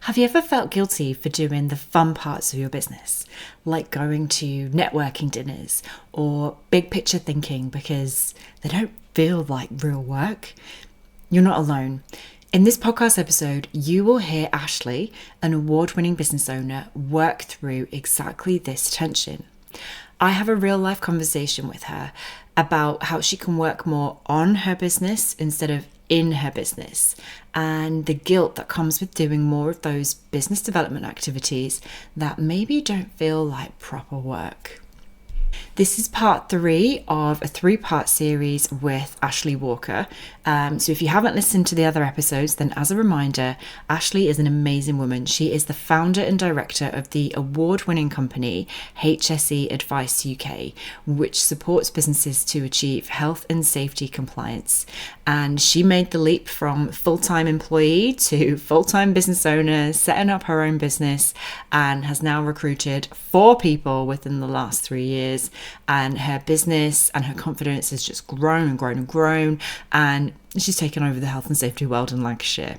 Have you ever felt guilty for doing the fun parts of your business, like going to networking dinners or big picture thinking because they don't feel like real work? You're not alone. In this podcast episode, you will hear Ashley, an award winning business owner, work through exactly this tension. I have a real life conversation with her about how she can work more on her business instead of in her business, and the guilt that comes with doing more of those business development activities that maybe don't feel like proper work. This is part three of a three-part series with Ashley Walker. So if you haven't listened to the other episodes, then as a reminder, Ashley is an amazing woman. She is the founder and director of the award-winning company HSE Advice UK, which supports businesses to achieve health and safety compliance. And she made the leap from full-time employee to full-time business owner, setting up her own business, and has now recruited 4 people within the last 3 years. And her business and her confidence has just grown and grown and grown. And she's taken over the health and safety world in Lancashire.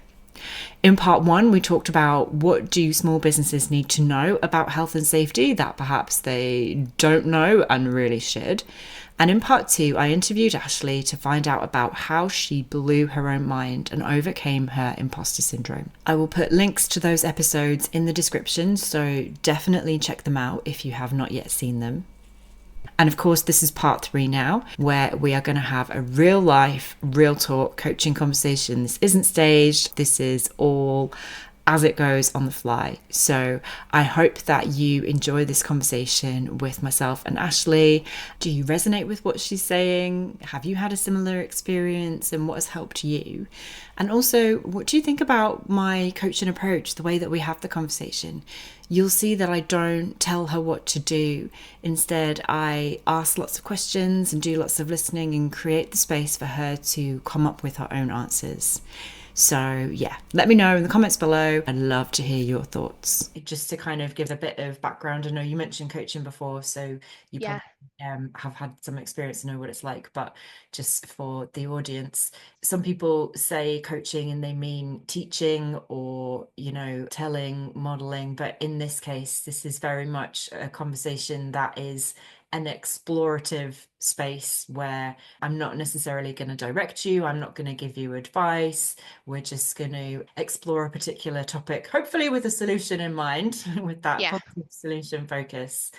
In part one, we talked about what do small businesses need to know about health and safety that perhaps they don't know and really should. And in part two, I interviewed Ashley to find out about how she blew her own mind and overcame her imposter syndrome. I will put links to those episodes in the description, so definitely check them out if you have not yet seen them. And of course, this is part three now, where we are going to have a real life, real talk coaching conversation. This isn't staged. This is all as it goes on the fly. So I hope that you enjoy this conversation with myself and Ashley. Do you resonate with what she's saying? Have you had a similar experience, and what has helped you? And also, what do you think about my coaching approach, the way that we have the conversation? You'll see that I don't tell her what to do. Instead, I ask lots of questions and do lots of listening and create the space for her to come up with her own answers. So yeah, let me know in the comments below. I'd love to hear your thoughts. Just to kind of give a bit of background, I know you mentioned coaching before, so you Yeah, probably have had some experience and know what it's like, but just for the audience, some people say coaching and they mean teaching or, telling, modeling, but in this case, this is very much a conversation that is an explorative space where I'm not necessarily going to direct you, I'm not going to give you advice. We're just going to explore a particular topic, hopefully with a solution in mind, with that yeah, positive solution focus.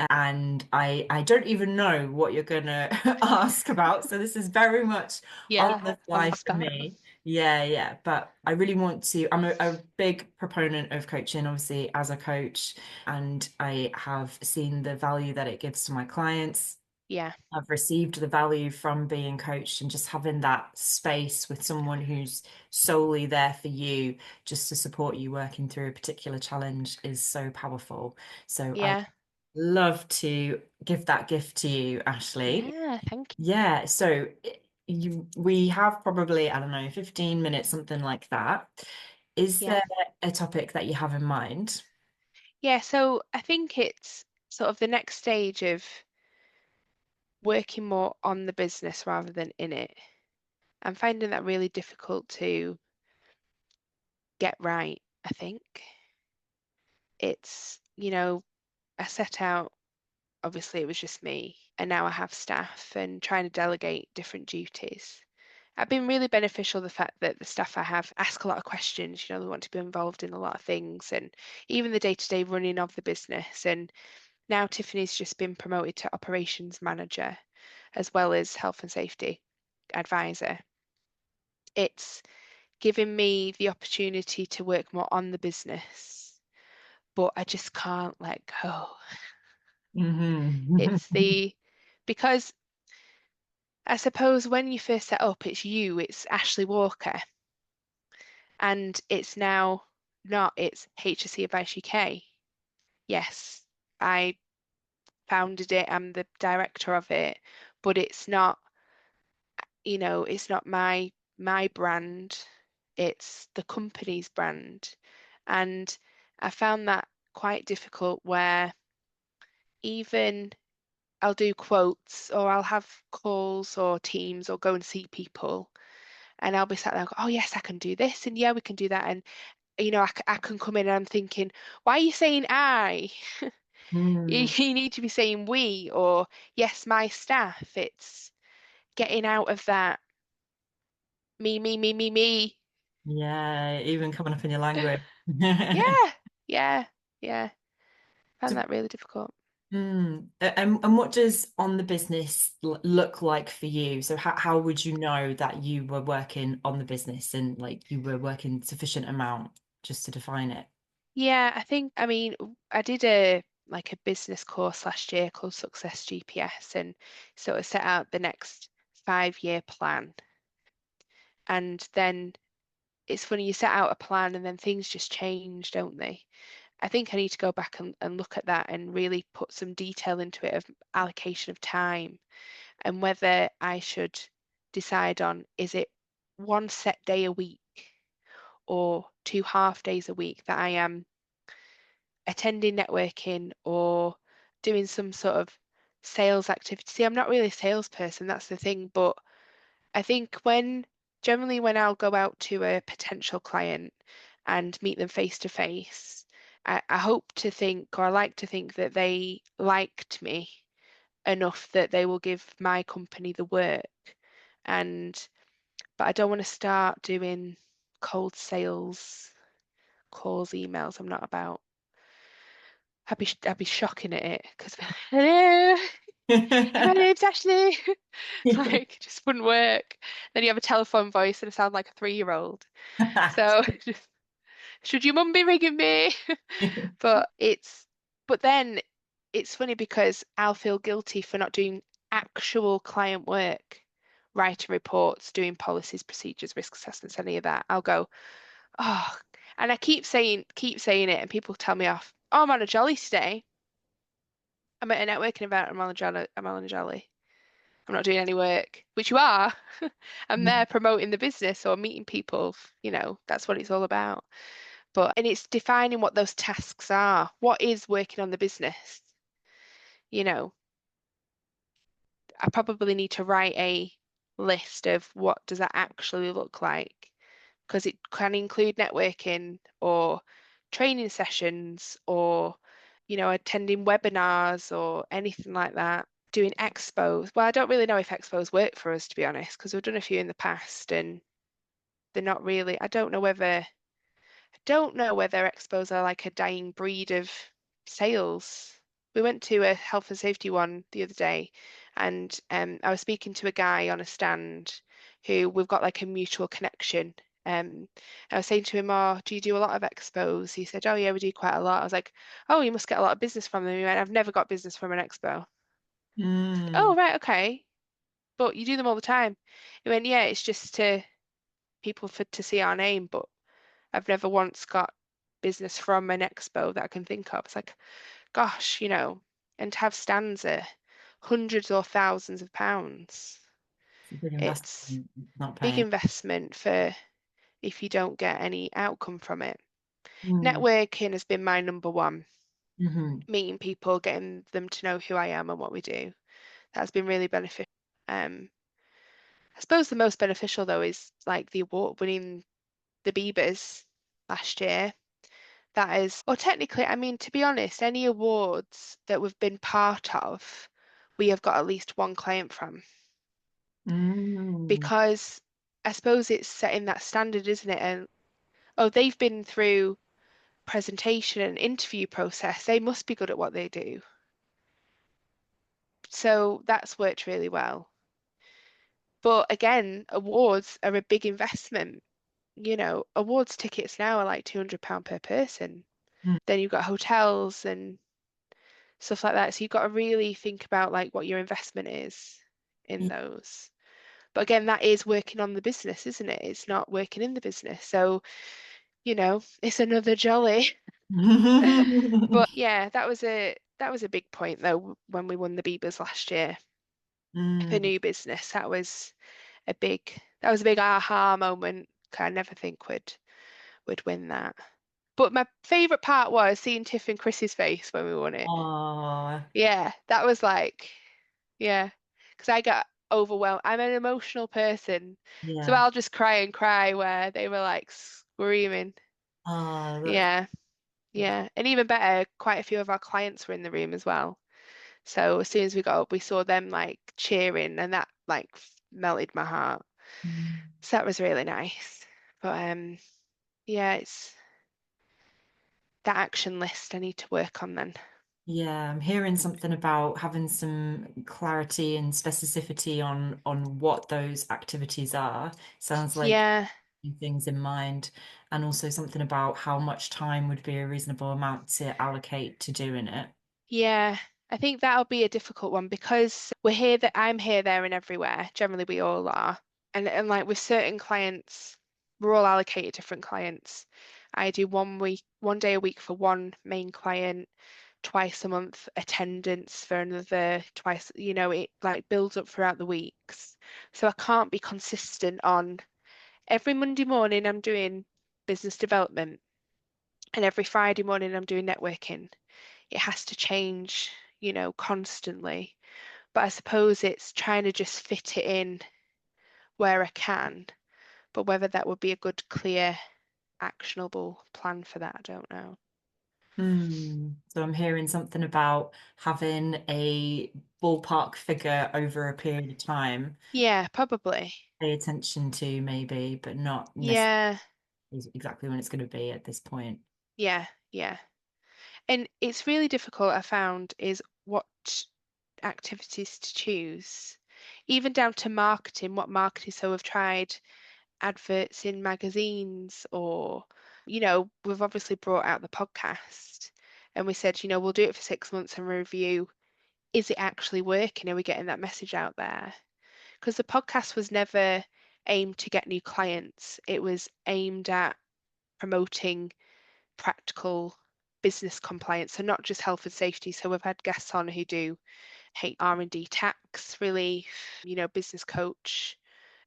And I don't even know what you're going to ask about. So this is very much on yeah, the on fly the for spot. me. Yeah, yeah. But I really want to, I'm a big proponent of coaching, obviously, as a coach, and I have seen the value that it gives to my clients. Yeah, I've received the value from being coached, and just having that space with someone who's solely there for you, just to support you working through a particular challenge, is so powerful. So I yeah, love to give that gift to you, Ashley. yeah, thank you. Yeah, so we have probably, I don't know, 15 minutes, something like that. Is Yeah. there a topic that you have in mind? Yeah, so I think it's sort of the next stage of working more on the business rather than in it. I'm finding that really difficult to get right, I think. I set out, obviously it was just me, and now I have staff and trying to delegate different duties. It's been really beneficial the fact that the staff I have ask a lot of questions. They want to be involved in a lot of things and even the day-to-day running of the business. And now Tiffany's just been promoted to operations manager as well as health and safety advisor. It's given me the opportunity to work more on the business, but I just can't let go. Hmm. It's the because I suppose when you first set up, it's Ashley Walker, and it's now not, it's HSE Advice UK. Yes, I founded it, I'm the director of it, but it's not my brand, it's the company's brand. And I found that quite difficult where even I'll do quotes or I'll have calls or teams or go and see people and I'll be sat there and go, oh yes, I can do this and yeah, we can do that. I can come in and I'm thinking, why are you saying I? You, Mm. you need to be saying we or yes, my staff. It's getting out of that me, me, me, me, me. Yeah, even coming up in your language. Yeah, yeah, yeah. Found So, that really difficult. and what does on the business look like for you? So how would you know that you were working on the business and like you were working sufficient amount just to define it? Yeah, I mean, I did a business course last year called Success GPS and sort of set out the next 5-year plan. And then it's funny, you set out a plan and then things just change, don't they? I think I need to go back and look at that and really put some detail into it of allocation of time and whether I should decide on is it one set day a week or 2 half days a week that I am attending networking or doing some sort of sales activity. See, I'm not really a salesperson, that's the thing, but I think generally when I'll go out to a potential client and meet them face to face, I hope to think or I like to think that they liked me enough that they will give my company the work. And but I don't want to start doing cold sales, calls, emails. I'm not about. I'd be shocking at it because hello, my name's Ashley. Like, just wouldn't work. Then you have a telephone voice and I sound like a 3-year-old. So, should your mum be ringing me? But but then it's funny because I'll feel guilty for not doing actual client work, writing reports, doing policies, procedures, risk assessments, any of that. I'll go, oh, and I keep saying it, and people tell me off. Oh, I'm on a jolly today. I'm at a networking event. I'm on a jolly. I'm on a jolly. I'm not doing any work, which you are. I'm there promoting the business or meeting people. That's what it's all about. And it's defining what those tasks are. What is working on the business? You know, I probably need to write a list of what does that actually look like because it can include networking or training sessions or, attending webinars or anything like that. Doing expos. Well, I don't really know if expos work for us, to be honest, because we've done a few in the past and they're not really. I don't know whether expos are like a dying breed of sales. We went to a health and safety one the other day, and I was speaking to a guy on a stand who we've got like a mutual connection. I was saying to him, "Oh, do you do a lot of expos?" He said, "Oh yeah, we do quite a lot." I was like, "Oh, you must get a lot of business from them." He went, "I've never got business from an expo." Mm. Oh, right, okay, but you do them all the time. He went, "Yeah, it's just to people for to see our name, but I've never once got business from an expo that I can think of." It's like, gosh, and to have stands at hundreds or thousands of pounds, It's a big it's investment, not big paying. investment for if you don't get any outcome from it. Mm. Networking has been my number one. Hmm. Meeting people, getting them to know who I am and what we do. That's been really beneficial. Um, I suppose the most beneficial though is like the award winning the Biebers last year. That is, or technically, I mean, to be honest, any awards that we've been part of, we have got at least one client from Mm. because I suppose it's setting that standard, isn't it? And oh, they've been through presentation and interview process. They must be good at what they do. So that's worked really well. But again, awards are a big investment. Awards tickets now are like £200 per person. Mm. Then you've got hotels and stuff like that. So you've got to really think about like what your investment is in those. But again, that is working on the business, isn't it? It's not working in the business. So, it's another jolly. But yeah, that was a big point though when we won the Beavers last year for Mm. new business. That was a big aha moment. I never think would win that. But my favorite part was seeing Tiff and Chris's face when we won it. Oh, Yeah, that was like, yeah, because I got overwhelmed. I'm an emotional person, so yeah. I'll just cry and cry where they were like screaming. Ah, Yeah, that's yeah. And even better, quite a few of our clients were in the room as well. So as soon as we got up, we saw them like cheering, and that like melted my heart. mm. So that was really nice. But yeah, it's that action list I need to work on then. Yeah, I'm hearing something about having some clarity and specificity on what those activities are. Sounds like Yeah, things in mind, and also something about how much time would be a reasonable amount to allocate to doing it. yeah. I think that'll be a difficult one because we're here that I'm here, there, and everywhere. Generally, we all are. And like with certain clients, we're all allocated different clients. I do 1 week, 1 day a week for one main client, twice a month attendance for another, twice, it like builds up throughout the weeks. So I can't be consistent on every Monday morning I'm doing business development and every Friday morning I'm doing networking. It has to change, constantly. But I suppose it's trying to just fit it in where I can. But whether that would be a good, clear, actionable plan for that, I don't know. So I'm hearing something about having a ballpark figure over a period of time, Yeah, probably. pay attention to maybe, but not necessarily Yeah, exactly when it's going to be at this point. yeah, yeah. And it's really difficult, I found, is what activities to choose, even down to marketing, what marketing. So we've tried adverts in magazines, or, we've obviously brought out the podcast and we said, we'll do it for 6 months and review. Is it actually working? Are we getting that message out there? Because the podcast was never aimed to get new clients, it was aimed at promoting practical business compliance, so not just health and safety. So we've had guests on who do HR&D tax relief, business coach,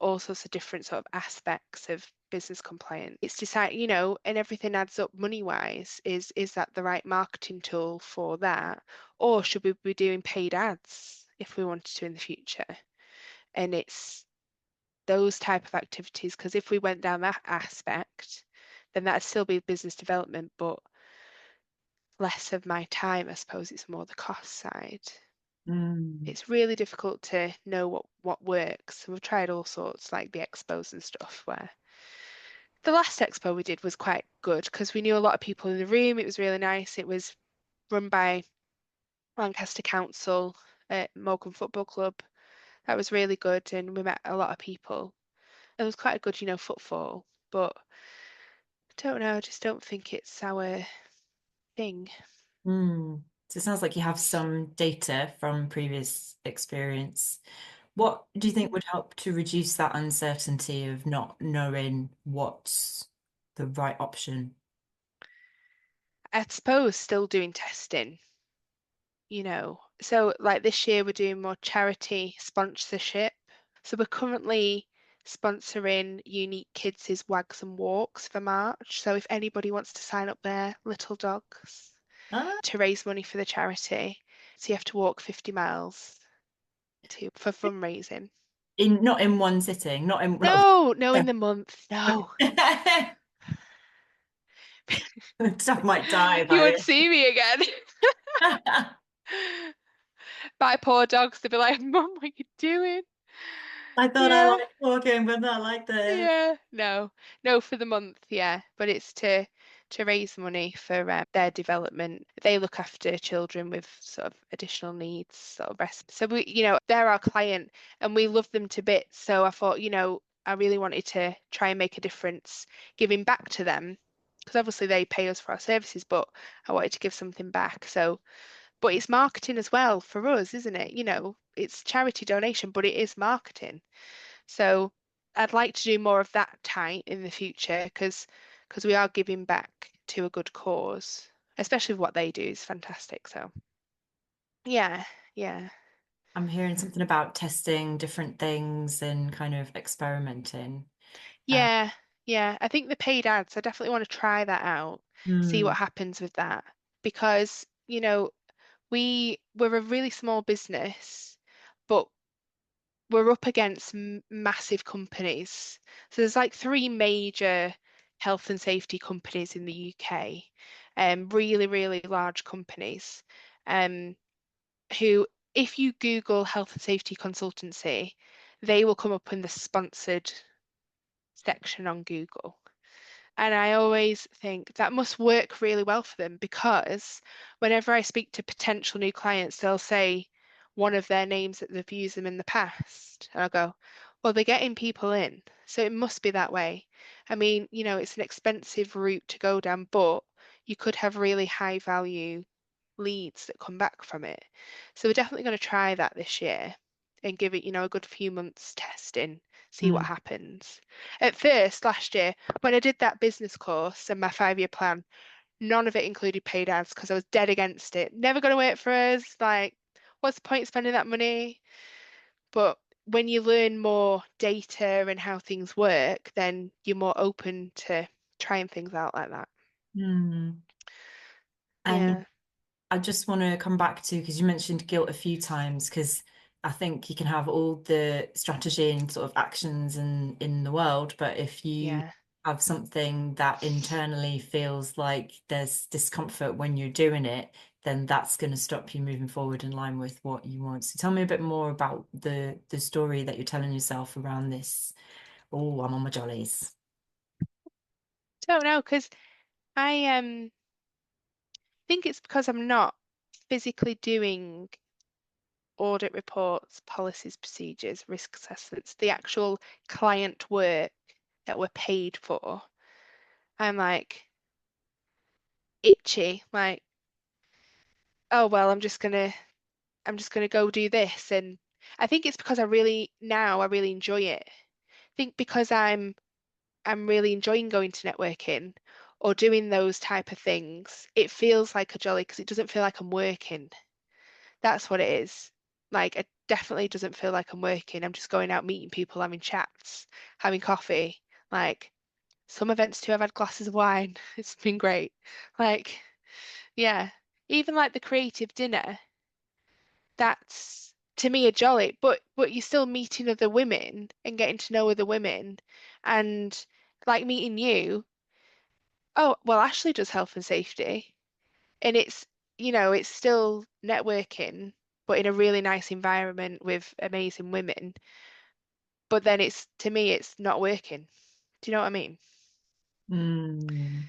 all sorts of different sort of aspects of business compliance. It's decide, and everything adds up money wise. Is that the right marketing tool for that? Or should we be doing paid ads if we wanted to in the future? And it's those type of activities, because if we went down that aspect, then that'd still be business development, but less of my time. I suppose it's more the cost side. Mm. It's really difficult to know what works. So we've tried all sorts, like the expos and stuff, where the last expo we did was quite good because we knew a lot of people in the room. It was really nice. It was run by Lancaster Council at Morecambe Football Club. That was really good, and we met a lot of people. It was quite a good, footfall. But I don't know, I just don't think it's our thing. So it sounds like you have some data from previous experience. What do you think would help to reduce that uncertainty of not knowing what's the right option? I suppose still doing testing, So like this year we're doing more charity sponsorship. So we're currently sponsoring Unique Kids' Wags and Walks for March. So if anybody wants to sign up their little dogs Ah, to raise money for the charity, so you have to walk 50 miles for fundraising. not in one sitting, not No, no, in the month. No. Stuff might die You by won't see me again. it. My poor dogs, they'll be like, Mum, what are you doing? I thought I Yeah. liked walking, but not like this. Yeah, no, for the month, yeah, but it's to raise money for their development. They look after children with sort of additional needs, sort of rest. So we, they're our client, and we love them to bits. So I thought, I really wanted to try and make a difference, giving back to them, because obviously they pay us for our services, but I wanted to give something back. So, but it's marketing as well for us, isn't it? It's charity donation, but it is marketing. So I'd like to do more of that type in the future because we are giving back to a good cause, especially what they do is fantastic. So yeah, yeah. I'm hearing something about testing different things and kind of experimenting. Uh, Yeah, yeah. I think the paid ads, I definitely want to try that out, see hmm. what happens with that. Because, we're a really small business, but we're up against massive companies. So there's like three major health and safety companies in the UK, really, really large companies, um, who, if you Google health and safety consultancy, they will come up in the sponsored section on Google. And I always think that must work really well for them because whenever I speak to potential new clients, they'll say one of their names that they've used them in the past. And I'll go, well, they're getting people in. So it must be that way. I mean, it's an expensive route to go down, but you could have really high value leads that come back from it. So we're definitely going to try that this year and give it, a good few months testing, see what Mm. happens. At first, last year, when I did that business course and my 5-year plan, none of it included paid ads because I was dead against it. Never going to work for us. Like, what's the point spending that money? But when you learn more data and how things work, then you're more open to trying things out like that. Mm. And Yeah, I just want to come back to, because you mentioned guilt a few times, because I think you can have all the strategy and sort of actions in the world, but if you yeah. have something that internally feels like there's discomfort when you're doing it, then that's going to stop you moving forward in line with what you want. So tell me a bit more about the story that you're telling yourself around this. Oh, I'm on my jollies. Don't know, because I think it's because I'm not physically doing audit reports, policies, procedures, risk assessments, the actual client work that we're paid for. I'm like itchy, like, oh well, I'm just gonna go do this. And I think it's because I really enjoy it. I think because I'm really enjoying going to networking or doing those type of things, it feels like a jolly because it doesn't feel like I'm working. That's what it is. Like, it definitely doesn't feel like I'm working. I'm just going out meeting people, having chats, having coffee. Like, some events too, I've had glasses of wine. It's been great. Like, yeah. Even like the creative dinner, that's to me a jolly, but you're still meeting other women and getting to know other women and like meeting you. Oh, well, Ashley does health and safety. And it's still networking, but in a really nice environment with amazing women. But then to me, it's not working. Do you know what I mean? Mm.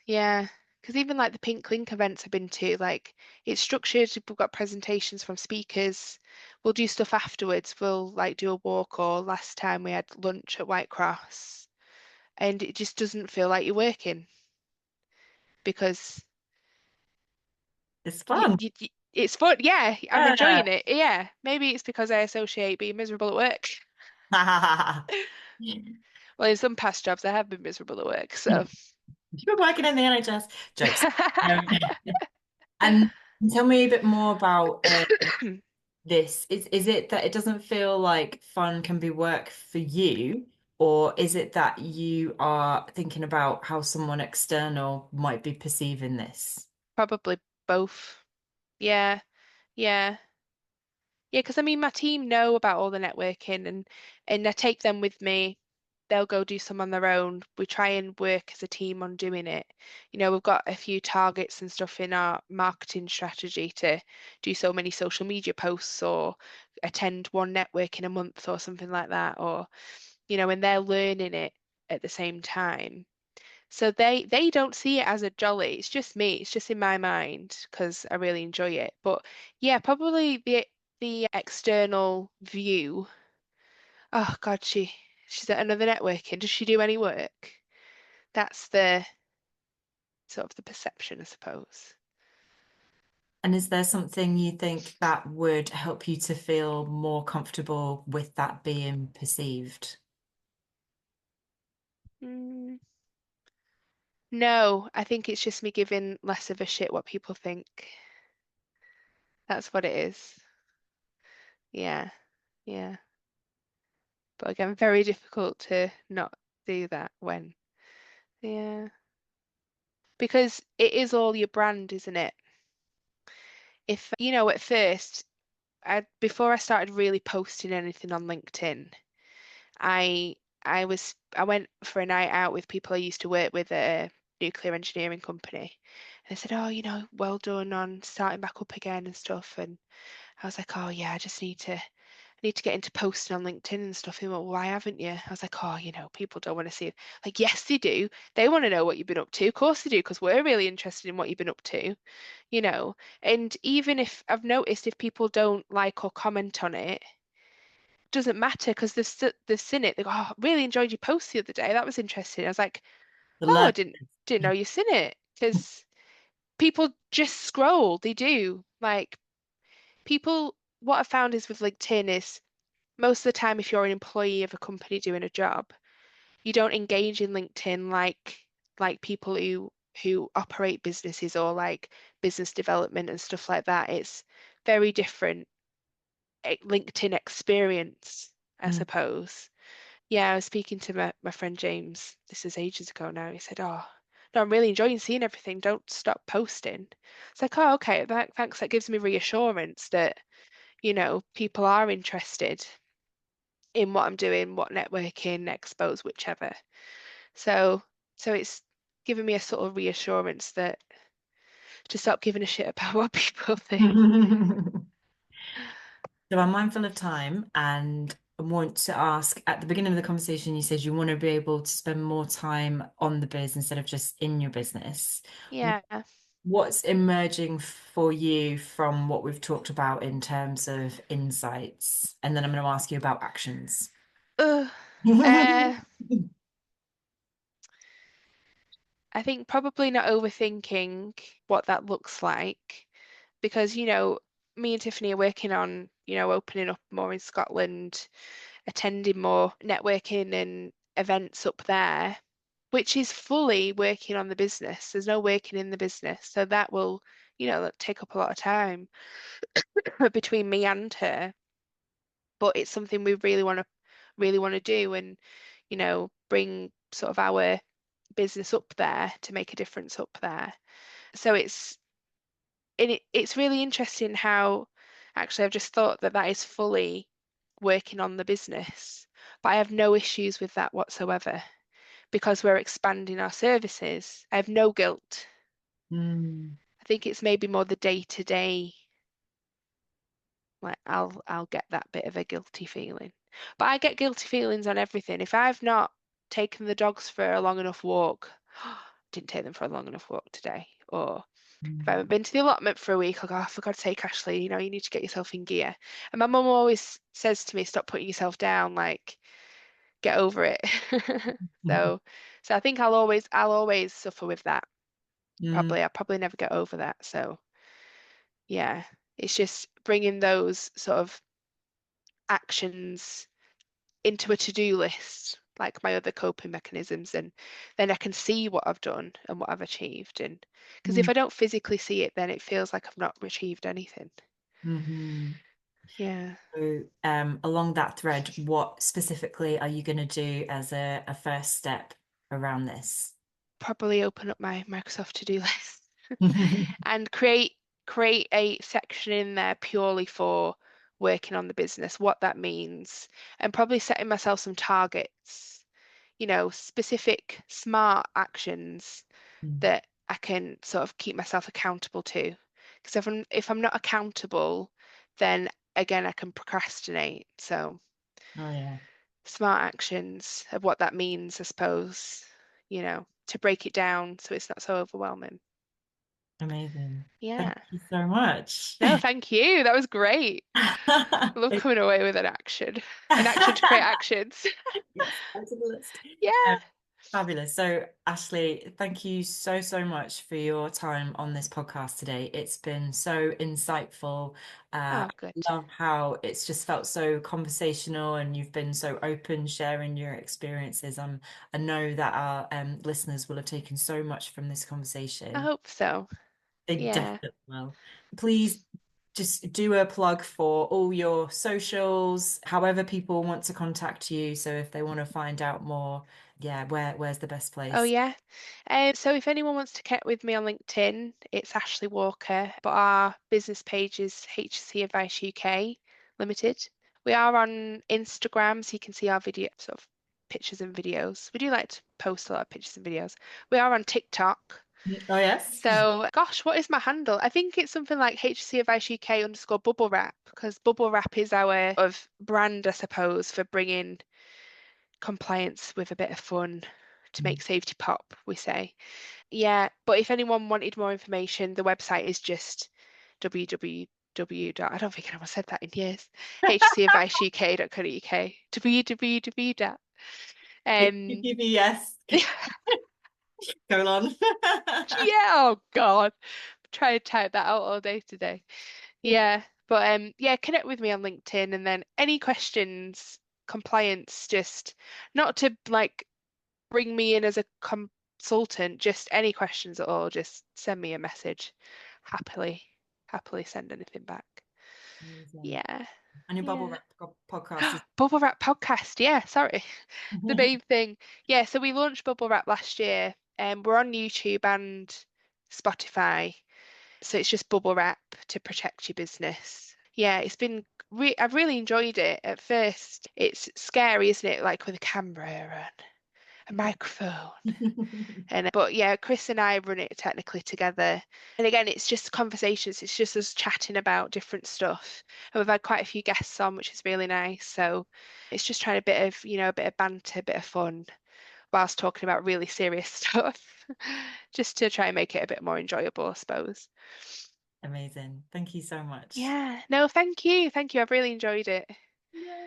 Yeah. Because even like the Pink Link events I've been to, like it's structured. We've got presentations from speakers. We'll do stuff afterwards. We'll like do a walk, or last time we had lunch at White Cross, and it just doesn't feel like you're working because It's you, fun. you, you it's fun. Yeah, I'm Yeah. enjoying it. Yeah, maybe it's because I associate being miserable at work. Well, in some past jobs, I have been miserable at work, so. You're working in the NHS. Jokes. Um, and tell me a bit more about this. Is it that it doesn't feel like fun can be work for you, or is it that you are thinking about how someone external might be perceiving this? Probably both. Yeah, yeah. Yeah, because I mean, my team know about all the networking and I take them with me. They'll go do some on their own. We try and work as a team on doing it. We've got a few targets and stuff in our marketing strategy to do so many social media posts or attend one network in a month or something like that. Or, and they're learning it at the same time. So they don't see it as a jolly. It's just me. It's just in my mind because I really enjoy it. But yeah, probably the external view. Oh God, she's at another networking. Does she do any work? That's the sort of the perception, I suppose. And is there something you think that would help you to feel more comfortable with that being perceived? Mm, no, I think it's just me giving less of a shit what people think. That's what it is. Yeah, yeah. But again, very difficult to not do that when. Yeah. Because it is all your brand, isn't it? If, at first, before I started really posting anything on LinkedIn, I I went for a night out with people I used to work with at a nuclear engineering company. And they said, "Oh, well done on starting back up again and stuff." And I was like, "Oh yeah, I need to get into posting on LinkedIn and stuff." And they went, "Well, why haven't you?" I was like, "Oh, people don't want to see it." Like, yes, they do. They want to know what you've been up to. Of course they do, because we're really interested in what you've been up to, you know. And even if I've noticed if people don't like or comment on it, doesn't matter because they've seen it. They go, "Oh, really enjoyed your post the other day. That was interesting." I was like, The "Oh, I learn. didn't know you've seen it." Because people just scroll. They do. Like people, what I found is with LinkedIn is most of the time, if you're an employee of a company doing a job, you don't engage in LinkedIn like people who operate businesses or like business development and stuff like that. It's very different LinkedIn experience, I Mm. suppose. Yeah, I was speaking to my friend James, this is ages ago now. He said, "Oh, no, I'm really enjoying seeing everything. Don't stop posting." It's like, "Oh, okay, thanks. That gives me reassurance that, people are interested in what I'm doing, what networking, expos, whichever." So, so it's given me a sort of reassurance that to stop giving a shit about what people think. So I'm mindful of time and I want to ask at the beginning of the conversation, you said you want to be able to spend more time on the biz instead of just in your business. Yeah. What's emerging for you from what we've talked about in terms of insights? And then I'm going to ask you about actions. Ugh. Uh, I think probably not overthinking what that looks like because, me and Tiffany are working on, opening up more in Scotland, attending more networking and events up there, which is fully working on the business. There's no working in the business. So that will, take up a lot of time between me and her. But it's something we really want to do and, bring sort of our business up there to make a difference up there. So it's really interesting how actually I've just thought that that is fully working on the business, but I have no issues with that whatsoever because we're expanding our services. I have no guilt. Mm, I think it's maybe more the day to day, like I'll get that bit of a guilty feeling. But I get guilty feelings on everything. If I've not taken the dogs for a long enough walk, didn't take them for a long enough walk today, or if I haven't mm, been to the allotment for a week, I'll go, "Oh, for God's sake, Ashley, you need to get yourself in gear." And my mum always says to me, "Stop putting yourself down, like get over it." So, so I think I'll always suffer with that. mm, Probably, I'll probably never get over that. So, yeah, it's just bringing those sort of actions into a to-do list, like my other coping mechanisms, and then I can see what I've done and what I've achieved. And because if mm, I don't physically see it, then it feels like I've not achieved anything. mhm. Yeah, So, along that thread, what specifically are you going to do as a first step around this? probably open up my Microsoft to-do list and create a section in there purely for working on the business, what that means, and probably setting myself some targets, specific smart actions Mm. that I can sort of keep myself accountable to. Because if I'm not accountable, then again I can procrastinate. So Oh yeah, smart actions of what that means, I suppose, to break it down so it's not so overwhelming. amazing. Thank Yeah. you so much. No, thank you. That was great. I love coming away with an action to create actions. Yes, add to the list. Yeah. Um, Fabulous. So, Ashley, thank you so, so much for your time on this podcast today. It's been so insightful. Oh, I good. love how it's just felt so conversational and you've been so open sharing your experiences. I know that our listeners will have taken so much from this I conversation. hope so. They Yeah. definitely will. Please just do a plug for all your socials, however people want to contact you. So if they want to find out more, yeah, where's the best Oh, place? yeah. So if anyone wants to connect with me on LinkedIn, it's Ashley Walker, but our business page is HC Advice UK Limited. We are on Instagram, so you can see our video sort of pictures and videos. We do like to post a lot of pictures and videos. We are on TikTok. Oh, yes. So, gosh, what is my handle? I think it's something like HC Advice UK _ bubble wrap, because bubble wrap is our of brand, I suppose, for bringing compliance with a bit of fun to make safety pop, we say. Yeah, but if anyone wanted more information, the website is just www. I don't think anyone said that in years. hcadviceuk.co.uk. www. dot. Um, Yes. Colon. yeah, oh God. Try to type that out all day today. Yeah, but yeah, connect with me on LinkedIn, and then any questions, compliance, just not to like bring me in as a consultant, just any questions at all, just send me a message. Happily, happily send anything back. Amazing. Yeah. And your bubble Yeah. wrap podcast is Bubble Wrap podcast. Yeah, sorry. The main thing. Yeah, so we launched Bubble Wrap last year, and we're on YouTube and Spotify. So it's just Bubble Wrap to protect your business. Yeah, it's been I've really enjoyed it. At first, it's scary, isn't it? Like with a camera and a microphone. And but yeah, Chris and I run it technically together. And again, it's just conversations. It's just us chatting about different stuff. And we've had quite a few guests on, which is really nice. So it's just trying a bit of, a bit of banter, a bit of fun, whilst talking about really serious stuff, just to try and make it a bit more enjoyable, I suppose. amazing. Thank you so much. Yeah. No, thank you. Thank you. I've really enjoyed it. Yeah.